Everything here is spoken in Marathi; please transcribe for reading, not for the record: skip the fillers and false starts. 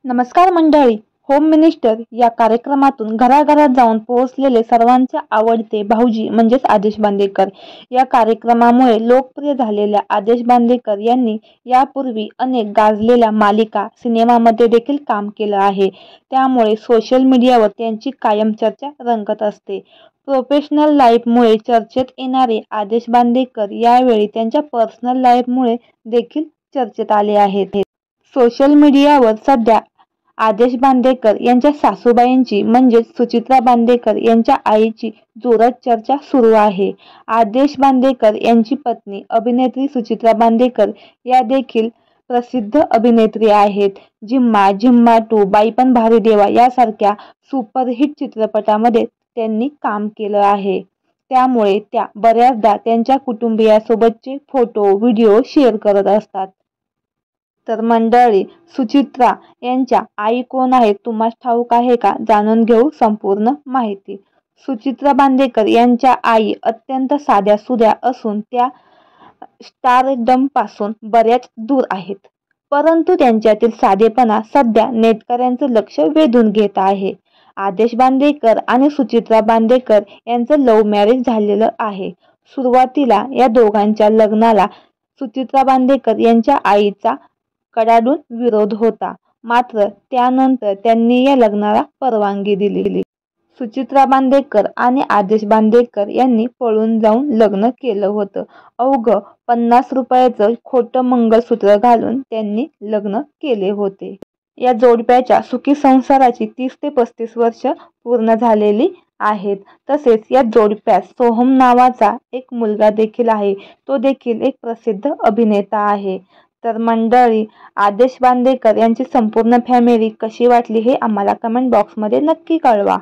नमस्कार मंडळी. होम मिनिस्टर या कार्यक्रमातून घराघरात जाऊन पोहोचलेले सर्वांचे आवडते भाऊजी म्हणजेच आदेश बांदेकर. या कार्यक्रमामुळे लोकप्रिय झालेल्या आदेश बांदेकर यांनी यापूर्वी अनेक गाजलेल्या मालिका, सिनेमामध्ये देखील काम केलं आहे. त्यामुळे सोशल मीडियावर त्यांची कायम चर्चा रंगत असते. प्रोफेशनल लाईफमुळे चर्चेत येणारे आदेश बांदेकर यावेळी त्यांच्या पर्सनल लाईफमुळे देखील चर्चेत आले आहेत. सोशल मीडियावर सध्या आदेश बांदेकर यांच्या सासूबाईंची म्हणजेच सुचित्रा बांदेकर यांच्या आईची जोरात चर्चा सुरू आहे. आदेश बांदेकर यांची पत्नी अभिनेत्री सुचित्रा बांदेकर या देखील प्रसिद्ध अभिनेत्री आहेत. झिम्मा, झिम्मा 2, बाई पण भारी देवा यासारख्या सुपरहिट चित्रपटामध्ये त्यांनी काम केलं आहे. त्यामुळे त्या बऱ्याचदा त्यांच्या कुटुंबियासोबतचे फोटो, व्हिडिओ शेअर करत असतात. तर मंडळी, सुचित्रा यांच्या आई कोण आहेत तुम्हाला ठाऊक आहे का? जाणून घेऊ संपूर्ण माहिती. सुचित्रा बांदेकर यांच्या आई अत्यंत साध्यासुध्या असून त्या स्टारडमपासून बऱ्याच दूर आहेत. परंतु त्यांच्यातील साधेपणा सध्या नेटकऱ्यांचं लक्ष वेधून घेत आहे. आदेश बांदेकर आणि सुचित्रा बांदेकर यांचं लव्ह मॅरेज झालेलं आहे. सुरुवातीला या दोघांच्या लग्नाला सुचित्रा बांदेकर यांच्या आईचा कडाडून विरोध होता. मात्र त्यानंतर त्यांनी या लग्नाला परवानगी दिली. सुचित्रा बांदेकर आणि आदेश बांदेकर यांनी पळून जाऊन लग्न केलं होतं. अवघं 50 रुपयाचं खोटं मंगळसूत्र घालून त्यांनी लग्न केले होते. या जोडप्याच्या सुखी संसाराची 30 ते 35 वर्ष पूर्ण झालेली आहेत. तसेच या जोडप्यास सोहम नावाचा एक मुलगा देखील आहे. तो देखील एक प्रसिद्ध अभिनेता आहे. तर मंडळी, आदेश बांदेकर यांची संपूर्ण फॅमिली कशी वाटली हे आम्हाला कमेंट बॉक्समध्ये नक्की कळवा.